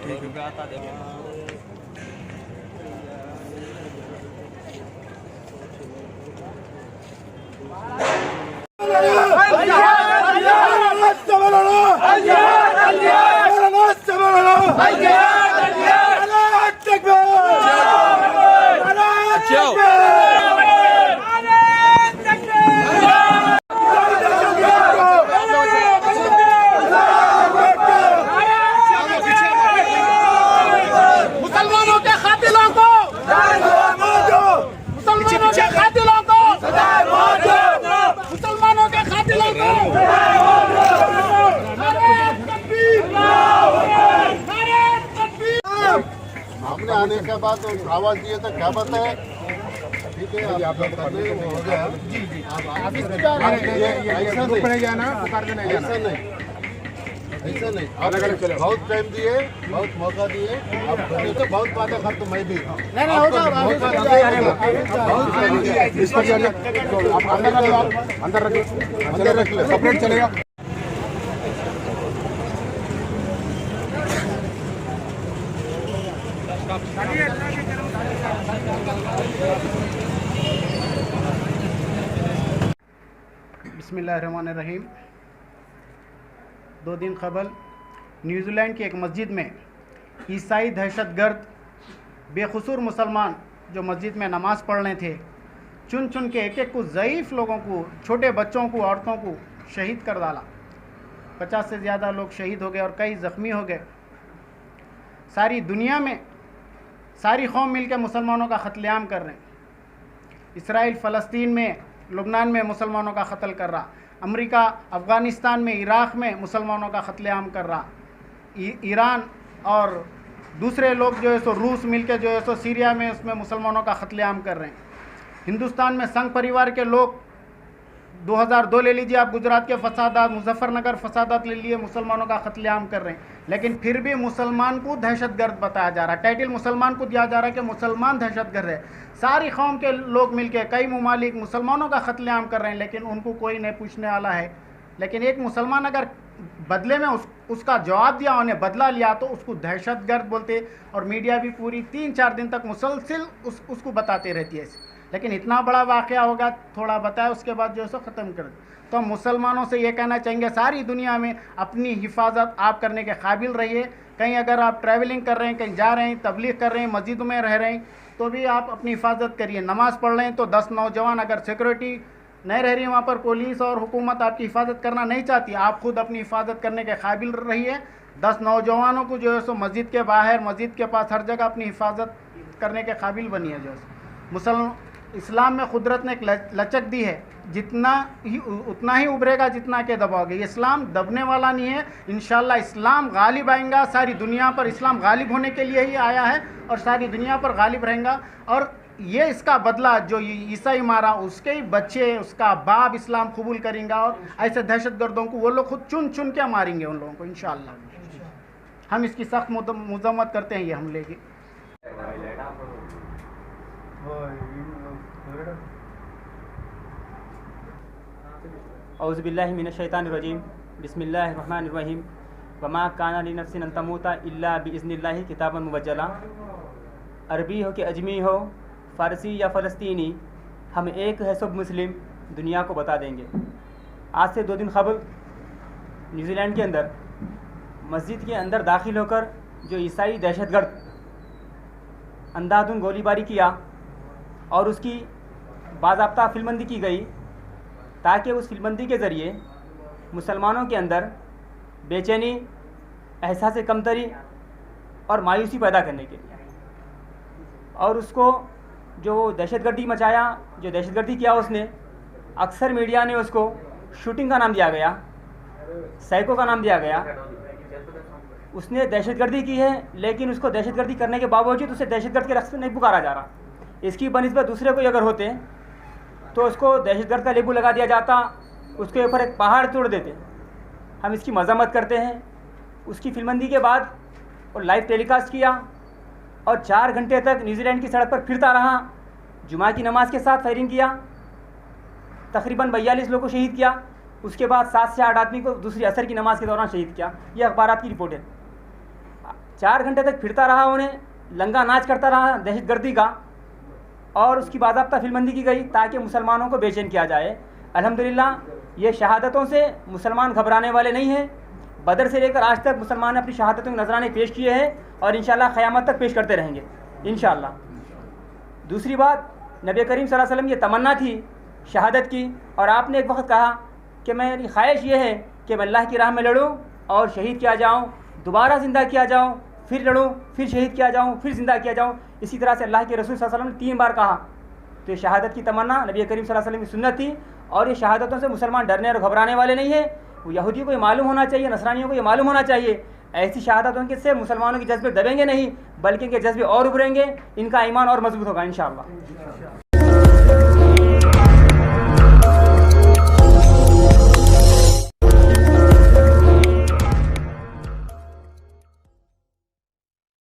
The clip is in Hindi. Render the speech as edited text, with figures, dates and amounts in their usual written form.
क्योंकि आता देखो हमने आने के बाद आवाज दिए तो क्या बताए? ठीक है, आप लोग कर रहे हो गया। जी जी, ऐसा नहीं जाना, पुकार के नहीं जाना, ऐसा नहीं। आप बहुत टाइम दिए, बहुत मौका दिए, आप बने तो बहुत बातें कर, तो मैं भी अंदर रख लो, सेपरेट चलेगा। बिस्मिल्लाहिर्रहमानिर्रहीम। 2 दिन कबल न्यूजीलैंड की एक मस्जिद में ईसाई दहशतगर्द बेकसूर मुसलमान जो मस्जिद में नमाज़ पढ़ने थे, चुन चुन के एक एक को ज़ईफ़ लोगों को, छोटे बच्चों को, औरतों को शहीद कर डाला। 50 से ज़्यादा लोग शहीद हो गए और कई ज़ख्मी हो गए। सारी दुनिया में सारी कौम मिलकर मुसलमानों का क़त्लेआम कर रहे हैं। इसराइल फ़लस्तीन में, लुबनान में मुसलमानों का कत्ल कर रहा, अमेरिका अफ़गानिस्तान में, इराक़ में मुसलमानों का क़त्लेआम कर रहा, ईरान और दूसरे लोग जो है सो रूस मिलकर जो है सो सीरिया में उसमें मुसलमानों का क़त्लेआम कर रहे हैं। हिंदुस्तान में संघ परिवार के लोग 2002 ले लीजिए आप, गुजरात के फसादात, मुजफ्फरनगर फसादात ले लिए, मुसलमानों का क़त्लेआम कर रहे हैं। लेकिन फिर भी मुसलमान को दहशतगर्द बताया जा रहा है, टाइटल मुसलमान को दिया जा रहा है कि मुसलमान दहशतगर्द है। सारी कौम के लोग मिलके, कई ममालिक मुसलमानों का क़त्लेआम कर रहे हैं, लेकिन उनको कोई नहीं पूछने वाला है। लेकिन एक मुसलमान अगर बदले में उसका जवाब दिया, उन्हें बदला लिया, तो उसको दहशतगर्द बोलते, और मीडिया भी पूरी 3-4 दिन तक मुसलसिल उसको बताते रहती है। लेकिन इतना बड़ा वाक़या होगा, थोड़ा बताया, उसके बाद जो है सो ख़त्म कर दे। तो मुसलमानों से ये कहना चाहेंगे, सारी दुनिया में अपनी हिफाजत आप करने के काबिल रहिए। कहीं अगर आप ट्रैवलिंग कर रहे हैं, कहीं जा रहे हैं, तबलीग कर रहे हैं, मस्जिद में रह रहे हैं, तो भी आप अपनी हिफाजत करिए। नमाज़ पढ़ रहे हैं तो 10 नौजवान, अगर सिक्योरिटी नहीं रह रही है वहाँ पर, पुलिस और हुकूमत आपकी हिफाजत करना नहीं चाहती, आप खुद अपनी हिफाजत करने के काबिल रहिए। 10 नौजवानों को जो है सो मस्जिद के बाहर, मस्जिद के पास, हर जगह अपनी हिफाजत करने के काबिल बनिए। जो है इस्लाम में कुदरत ने एक लचक दी है, जितना ही उतना ही उभरेगा जितना के दबाओगे। इस्लाम दबने वाला नहीं है। इंशाअल्लाह इस्लाम गालिब आएगा। सारी दुनिया पर इस्लाम गालिब होने के लिए ही आया है और सारी दुनिया पर गालिब रहेगा। और ये इसका बदला जो ईसाई मारा, उसके ही बच्चे, उसका बाप इस्लाम कबूल करेंगे, और ऐसे दहशतगर्दों को वो लोग खुद चुन चुन के मारेंगे उन लोगों को इंशाअल्लाह। हम इसकी सख्त मजम्मत करते हैं ये हमले की। औज़ुबिल्लाहि मिनश्शैतानिर्रजीम, बिस्मिल्लाहिर्रहमानिर्रहीम। वमा काना लिनफ्सिन अन तमूता इल्ला बिइज़्निल्लाहि किताबन मुवज्जला। अरबी हो कि अजमी हो, फ़ारसी या फ़लस्तीनी, हम एक है सब मुस्लिम, दुनिया को बता देंगे। आज से 2 दिन कबल न्यूजीलैंड के अंदर मस्जिद के अंदर दाखिल होकर जो ईसाई दहशतगर्द अंधाधुंध गोलीबारी किया और उसकी बाज़ाब्ता फिल्मबंदी की गई, ताकि उस फिल्मबंदी के ज़रिए मुसलमानों के अंदर बेचैनी, एहसास कमतरी और मायूसी पैदा करने के लिए, और उसको जो दहशतगर्दी मचाया, जो दहशतगर्दी किया उसने, अक्सर मीडिया ने उसको शूटिंग का नाम दिया गया, साइको का नाम दिया गया। उसने दहशतगर्दी की है, लेकिन उसको दहशतगर्दी करने के बावजूद उसे दहशतगर्द के रख्स में नहीं पुकारा जा रहा। इसकी बनिस्बत दूसरे कोई अगर होते तो उसको दहशतगर्द का लेबल लगा दिया जाता, उसके ऊपर एक पहाड़ तोड़ देते। हम इसकी मजम्मत करते हैं। उसकी फिल्मबंदी के बाद और लाइव टेलीकास्ट किया और 4 घंटे तक न्यूजीलैंड की सड़क पर फिरता रहा। जुमा की नमाज के साथ फायरिंग किया, तकरीबन 42 लोगों को शहीद किया। उसके बाद 7 से 8 आदमी को दूसरी असर की नमाज के दौरान शहीद किया। ये अखबारात की रिपोर्ट है। 4 घंटे तक फिरता रहा, उन्हें लंगा नाच करता रहा दहशतगर्दी का, और उसकी बाज़ाब्ता फिल्मबंदी की गई ताकि मुसलमानों को बेचैन किया जाए। अल्हम्दुलिल्लाह ये शहादतों से मुसलमान घबराने वाले नहीं हैं। बदर से लेकर आज तक मुसलमान ने अपनी शहादतों के नजराने पेश किए हैं और इंशाअल्लाह क़यामत तक पेश करते रहेंगे इंशाअल्लाह। दूसरी बात, नबी करीम सल्लल्लाहु अलैहि वसल्लम ये तमन्ना थी शहादत की, और आपने एक वक्त कहा कि मेरी ख्वाहिश ये है कि मैं अल्लाह की राह में लड़ूँ और शहीद किया जाऊँ, दोबारा ज़िंदा किया जाऊँ, फिर लड़ूँ, फिर शहीद किया जाऊँ, फिर ज़िंदा किया जाऊँ। इसी तरह से अल्लाह के रसूल सल्लल्लाहु अलैहि वसल्लम ने 3 बार कहा। तो ये शहादत की तमन्ना नबी करीम सल्लल्लाहु अलैहि वसल्लम की सुन्नत थी, और ये शहादतों से मुसलमान डरने और घबराने वाले नहीं है। यहूदियों को ये मालूम होना चाहिए, नसरानियों को ये मालूम होना चाहिए, ऐसी शहादतों के से मुसलमानों के जज्बे दबेंगे नहीं, बल्कि इनके जज्बे और उभरेंगे, इनका ईमान और मजबूत होगा इंशाअल्लाह।